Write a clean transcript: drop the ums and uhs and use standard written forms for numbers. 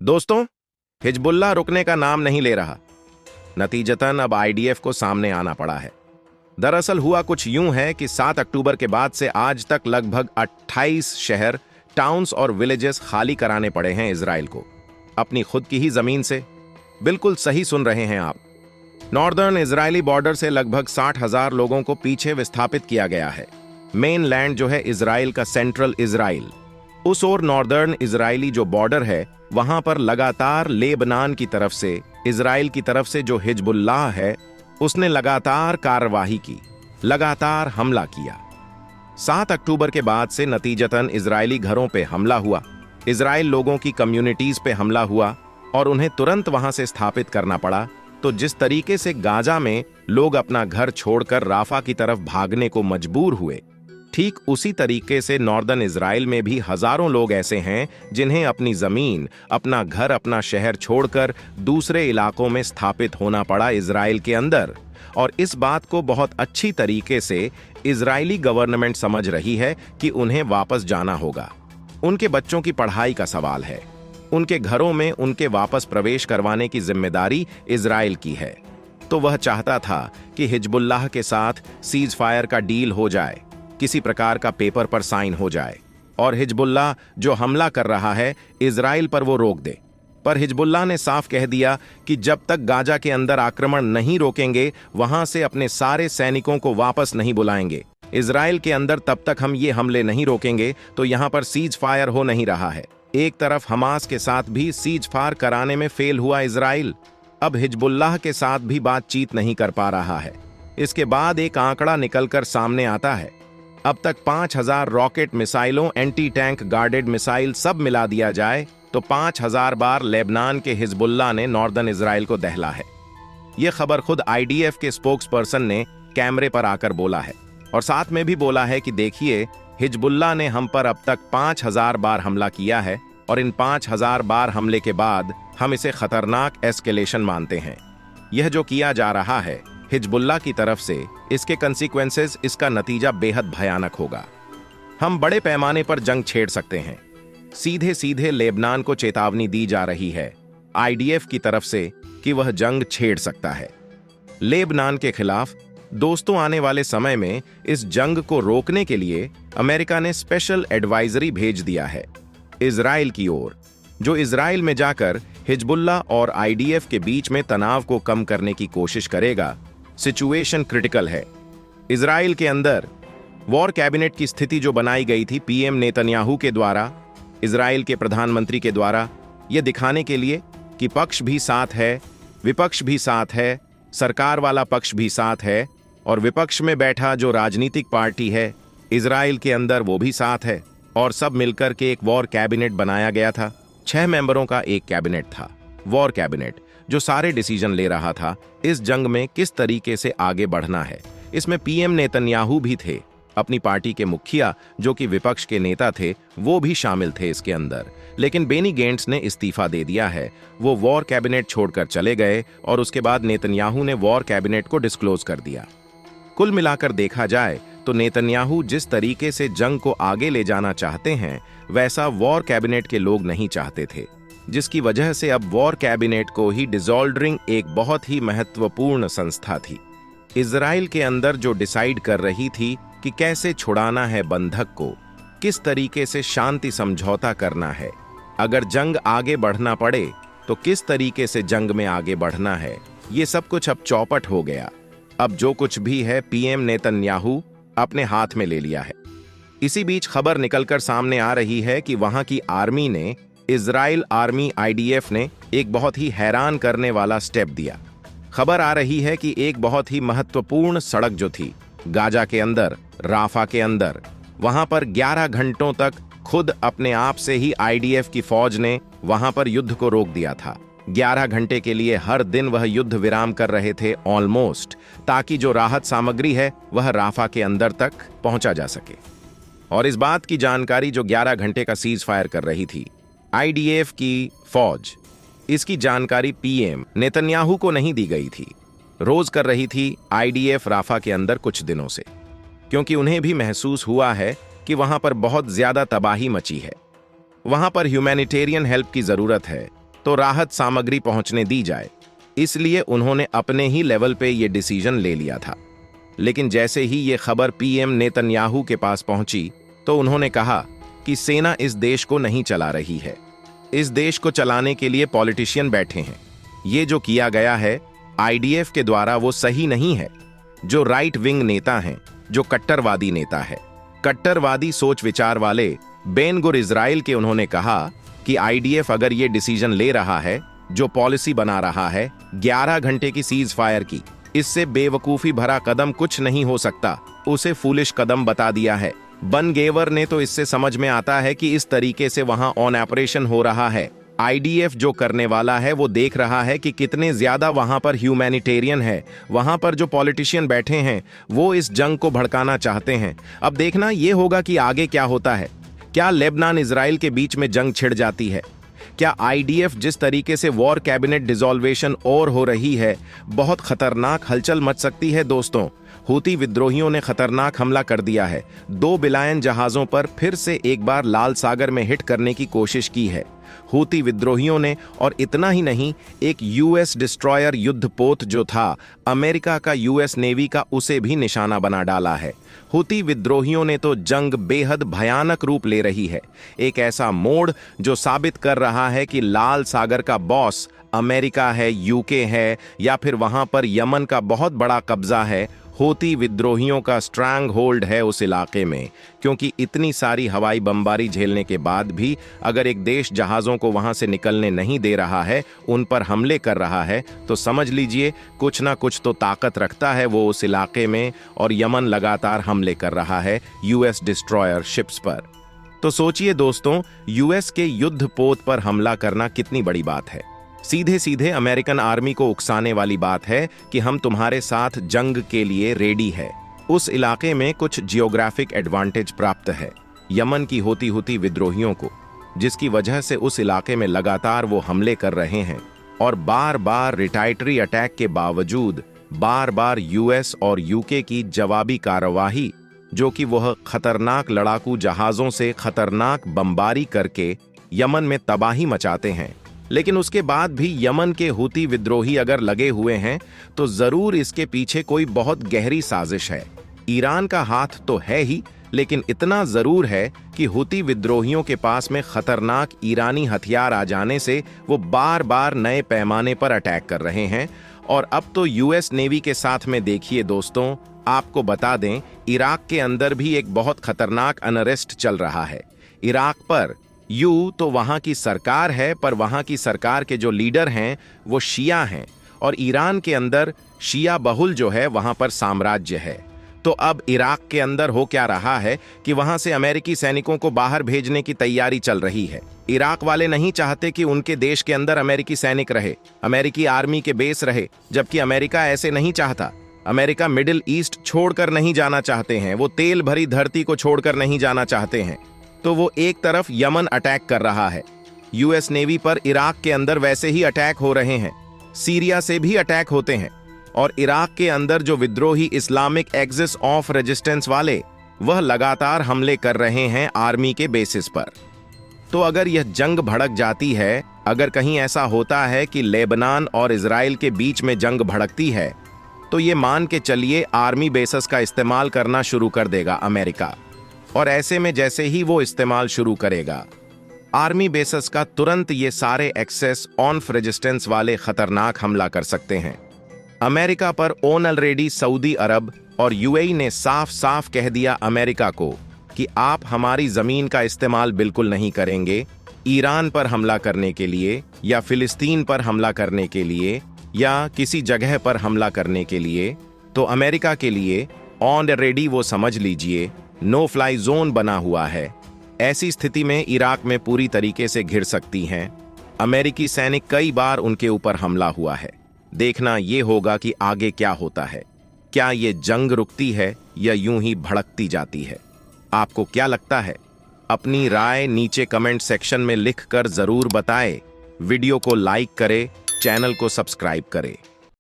दोस्तों, हिजबुल्लाह रुकने का नाम नहीं ले रहा। नतीजतन अब आईडीएफ को सामने आना पड़ा है। दरअसल हुआ कुछ यूं है कि 7 अक्टूबर के बाद से आज तक लगभग 28 शहर, टाउन्स और विलेजेस खाली कराने पड़े हैं इजराइल को, अपनी खुद की ही जमीन से। बिल्कुल सही सुन रहे हैं आप। नॉर्दर्न इजरायली बॉर्डर से लगभग 60,000 लोगों को पीछे विस्थापित किया गया है। मेन लैंड जो है इजराइल का सेंट्रल इजराइल, उस ओर नॉर्दर्न इजरायली जो बॉर्डर है वहां पर लगातार लेबनान की तरफ से, इजराइल की तरफ से जो हिजबुल्लाह है उसने लगातार कार्रवाई की, लगातार हमला किया। 7 अक्टूबर के बाद से नतीजतन इजरायली घरों पे हमला हुआ, इजराइल लोगों की कम्युनिटीज पे हमला हुआ और उन्हें तुरंत वहां से स्थापित करना पड़ा। तो जिस तरीके से गाजा में लोग अपना घर छोड़कर राफा की तरफ भागने को मजबूर हुए, ठीक उसी तरीके से नॉर्दर्न इजराइल में भी हजारों लोग ऐसे हैं जिन्हें अपनी जमीन, अपना घर, अपना शहर छोड़कर दूसरे इलाकों में स्थापित होना पड़ा इजराइल के अंदर। और इस बात को बहुत अच्छी तरीके से इजरायली गवर्नमेंट समझ रही है कि उन्हें वापस जाना होगा। उनके बच्चों की पढ़ाई का सवाल है, उनके घरों में उनके वापस प्रवेश करवाने की जिम्मेदारी इजराइल की है। तो वह चाहता था कि हिजबुल्लाह के साथ सीज फायर का डील हो जाए, किसी प्रकार का पेपर पर साइन हो जाए और हिजबुल्लाह जो हमला कर रहा है इजराइल पर वो रोक दे। पर हिजबुल्लाह ने साफ कह दिया कि जब तक गाजा के अंदर आक्रमण नहीं रोकेंगे, वहां से अपने सारे सैनिकों को वापस नहीं बुलाएंगे, इजराइल के अंदर तब तक हम ये हमले नहीं रोकेंगे। तो यहां पर सीज फायर हो नहीं रहा है। एक तरफ हमास के साथ भी सीज फायर कराने में फेल हुआ इजराइल, अब हिजबुल्लाह के साथ भी बातचीत नहीं कर पा रहा है। इसके बाद एक आंकड़ा निकलकर सामने आता है, अब तक 5,000 रॉकेट मिसाइलों, एंटी टैंक गार्डेड मिसाइल सब मिला दिया जाए तो 5,000 बार लेबनान के हिजबुल्लाह ने नॉर्दर्न इजराइल को दहला है। यह खबर खुद आईडीएफ के स्पोक्स पर्सन ने कैमरे पर आकर बोला है और साथ में भी बोला है कि देखिए, हिजबुल्लाह ने हम पर अब तक 5,000 बार हमला किया है और इन 5,000 बार हमले के बाद हम इसे खतरनाक एस्केलेशन मानते हैं। यह जो किया जा रहा है हिजबुल्लाह की तरफ से, इसके कंसीक्वेंसेस, इसका नतीजा बेहद भयानक होगा। हम बड़े पैमाने पर जंग छेड़ सकते हैं। सीधे सीधे लेबनान को चेतावनी दी जा रही है आईडीएफ की तरफ से कि वह जंग छेड़ सकता है लेबनान के खिलाफ। दोस्तों, आने वाले समय में इस जंग को रोकने के लिए अमेरिका ने स्पेशल एडवाइजरी भेज दिया है इजराइल की ओर, जो इजराइल में जाकर हिजबुल्लाह और आईडीएफ के बीच में तनाव को कम करने की कोशिश करेगा। सिचुएशन क्रिटिकल है। इजराइल के अंदर वॉर कैबिनेट की स्थिति जो बनाई गई थी पीएम नेतन्याहू के द्वारा, इजराइल के प्रधानमंत्री के द्वारा, यह दिखाने के लिए कि पक्ष भी साथ है, विपक्ष भी साथ है, सरकार वाला पक्ष भी साथ है और विपक्ष में बैठा जो राजनीतिक पार्टी है इजराइल के अंदर वो भी साथ है, और सब मिलकर के एक वॉर कैबिनेट बनाया गया था। 6 मेंबरों का एक कैबिनेट था, वॉर कैबिनेट, जो सारे डिसीजन ले रहा था इस जंग में किस तरीके से आगे बढ़ना है। इसमें पीएम नेतन्याहू भी थे, अपनी पार्टी के मुखिया जो कि विपक्ष के नेता थे वो भी शामिल थे इसके अंदर। लेकिन बेनी गेंट्स ने इस्तीफा दे दिया है, वो वॉर कैबिनेट छोड़कर चले गए और उसके बाद नेतन्याहू ने वॉर कैबिनेट को डिस्क्लोज कर दिया। कुल मिलाकर देखा जाए तो नेतन्याहू जिस तरीके से जंग को आगे ले जाना चाहते हैं वैसा वॉर कैबिनेट के लोग नहीं चाहते थे, जिसकी वजह से अब वॉर कैबिनेट को ही डिसॉल्डरिंग एक बहुत ही महत्वपूर्ण संस्था थी इजराइल के अंदर, जो डिसाइड कर रही थी कि कैसे छुड़ाना है बंधक को, किस तरीके से शांति समझौता करना है, अगर जंग आगे बढ़ना पड़े तो किस तरीके से जंग में आगे बढ़ना है। ये सब कुछ अब चौपट हो गया। अब जो कुछ भी है पीएम नेतन्याहू अपने हाथ में ले लिया है। इसी बीच खबर निकलकर सामने आ रही है कि वहां की आर्मी ने, इजराइल आर्मी आईडीएफ ने एक बहुत ही हैरान करने वाला स्टेप दिया। खबर आ रही है कि एक बहुत ही महत्वपूर्ण सड़क जो थी गाजा के अंदर, राफा के अंदर, वहां पर 11 घंटों तक खुद अपने आप से ही आईडीएफ की फौज ने वहां पर युद्ध को रोक दिया था। 11 घंटे के लिए हर दिन वह युद्ध विराम कर रहे थे ऑलमोस्ट, ताकि जो राहत सामग्री है वह राफा के अंदर तक पहुंचा जा सके। और इस बात की जानकारी जो 11 घंटे का सीज फायर कर रही थी आईडीएफ की फौज, इसकी जानकारी पीएम नेतन्याहू को नहीं दी गई थी, रोज कर रही थी आईडीएफ राफा के अंदर कुछ दिनों से, क्योंकि उन्हें भी महसूस हुआ है कि वहां पर बहुत ज्यादा तबाही मची है, वहां पर ह्यूमैनिटेरियन हेल्प की जरूरत है। तो राहत सामग्री पहुंचने दी जाए। इसलिए उन्होंने अपने ही लेवल पे ये डिसीजन ले लिया था। लेकिन जैसे ही ये खबर पीएम नेतन्याहू के पास पहुंची तो उन्होंने कहा कि सेना इस देश को नहीं चला रही है, इस देश को चलाने के लिए पॉलिटिशियन बैठे हैं। ये जो किया गया है आईडीएफ के द्वारा वो सही नहीं है। जो राइट विंग नेता हैं, जो कट्टरवादी नेता है, कट्टरवादी सोच विचार वाले बेन गुर इजराइल के, उन्होंने कहा कि आईडीएफ अगर ये डिसीजन ले रहा है, जो पॉलिसी बना रहा है 11 घंटे की सीज फायर की, इससे बेवकूफी भरा कदम कुछ नहीं हो सकता, उसे फूलिश कदम बता दिया है। बन गेवर ने तो इससे समझ में आता है कि इस तरीके से वहां ऑन ऑपरेशन हो रहा है। आईडीएफ जो करने वाला है वो देख रहा है कि कितने ज्यादा वहां पर ह्यूमैनिटेरियन है, वहां पर जो पॉलिटिशियन बैठे हैं वो इस जंग को भड़काना चाहते हैं। अब देखना ये होगा कि आगे क्या होता है। क्या लेबनान इजराइल के बीच में जंग छिड़ जाती है? क्या आईडीएफ जिस तरीके से वॉर कैबिनेट डिसॉल्वेशन और हो रही है, बहुत खतरनाक हलचल मच सकती है दोस्तों। हूती विद्रोहियों ने खतरनाक हमला कर दिया है। 2 बिलायन जहाजों पर फिर से एक बार लाल सागर में हिट करने की कोशिश की है हूती विद्रोहियों ने। और इतना ही नहीं, एक यूएस डिस्ट्रॉयर युद्धपोत जो था अमेरिका का, यूएस नेवी का, उसे भी निशाना बना डाला है। हूती विद्रोहियों ने तो जंग बेहद भयानक रूप ले रही है। एक ऐसा मोड़ जो साबित कर रहा है कि लाल सागर का बॉस अमेरिका है, यूके है, या फिर वहां पर यमन का बहुत बड़ा कब्जा है। हूती विद्रोहियों का स्ट्रांग होल्ड है उस इलाके में, क्योंकि इतनी सारी हवाई बमबारी झेलने के बाद भी अगर एक देश जहाज़ों को वहां से निकलने नहीं दे रहा है, उन पर हमले कर रहा है, तो समझ लीजिए कुछ ना कुछ तो ताकत रखता है वो उस इलाके में। और यमन लगातार हमले कर रहा है यूएस डिस्ट्रॉयर शिप्स पर। तो सोचिए दोस्तों, यूएस के युद्धपोत पर हमला करना कितनी बड़ी बात है। सीधे सीधे अमेरिकन आर्मी को उकसाने वाली बात है कि हम तुम्हारे साथ जंग के लिए रेडी है। उस इलाके में कुछ जियोग्राफिक एडवांटेज प्राप्त है यमन की हूती विद्रोहियों को, जिसकी वजह से उस इलाके में लगातार वो हमले कर रहे हैं। और बार बार रिटायटरी अटैक के बावजूद बार बार यूएस और यूके की जवाबी कार्यवाही, जो कि वह खतरनाक लड़ाकू जहाजों से खतरनाक बमबारी करके यमन में तबाही मचाते हैं। लेकिन उसके बाद भी यमन के हूती विद्रोही अगर लगे हुए हैं तो जरूर इसके पीछे कोई बहुत गहरी साजिश है। ईरान का हाथ तो है ही, लेकिन इतना जरूर है कि हूती विद्रोहियों के पास में खतरनाक ईरानी हथियार आ जाने से वो बार बार नए पैमाने पर अटैक कर रहे हैं। और अब तो यूएस नेवी के साथ में देखिए दोस्तों, आपको बता दें, इराक के अंदर भी एक बहुत खतरनाक अनरेस्ट चल रहा है। इराक पर तो वहां की सरकार है, पर वहां की सरकार के जो लीडर हैं वो शिया हैं, और ईरान के अंदर शिया बहुल जो है वहां पर साम्राज्य है। तो अब इराक के अंदर हो क्या रहा है कि वहां से अमेरिकी सैनिकों को बाहर भेजने की तैयारी चल रही है। इराक वाले नहीं चाहते कि उनके देश के अंदर अमेरिकी सैनिक रहे, अमेरिकी आर्मी के बेस रहे, जबकि अमेरिका ऐसे नहीं चाहता। अमेरिका मिडिल ईस्ट छोड़कर नहीं जाना चाहते हैं, वो तेल भरी धरती को छोड़कर नहीं जाना चाहते हैं। तो वो एक तरफ यमन अटैक कर रहा है, यूएस नेवी पर इराक के अंदर वैसे ही अटैक हो रहे हैं, सीरिया से भी अटैक होते हैं, और इराक के अंदर जो विद्रोही इस्लामिक एक्सिस ऑफ रेजिस्टेंस वाले, वह लगातार हमले कर रहे हैं आर्मी के बेसिस पर। तो अगर यह जंग भड़क जाती है, अगर कहीं ऐसा होता है कि लेबनान और इजराइल के बीच में जंग भड़कती है, तो ये मान के चलिए आर्मी बेसिस का इस्तेमाल करना शुरू कर देगा अमेरिका। और ऐसे में जैसे ही वो इस्तेमाल शुरू करेगा आर्मी बेसिस का, तुरंत ये सारे एक्सेस ऑफ रेजिस्टेंस वाले खतरनाक हमला कर सकते हैं। अमेरिका पर ऑलरेडी सऊदी अरब और यूएई ने साफ साफ कह दिया अमेरिका को कि आप हमारी जमीन का इस्तेमाल बिल्कुल नहीं करेंगे ईरान पर हमला करने के लिए, या फिलिस्तीन पर हमला करने के लिए, या किसी जगह पर हमला करने के लिए। तो अमेरिका के लिए ऑलरेडी वो समझ लीजिए नो फ्लाई जोन बना हुआ है। ऐसी स्थिति में इराक में पूरी तरीके से घिर सकती हैं। अमेरिकी सैनिक कई बार उनके ऊपर हमला हुआ है। देखना ये होगा कि आगे क्या होता है। क्या ये जंग रुकती है या यूं ही भड़कती जाती है? आपको क्या लगता है? अपनी राय नीचे कमेंट सेक्शन में लिखकर जरूर बताएं। वीडियो को लाइक करें, चैनल को सब्सक्राइब करें।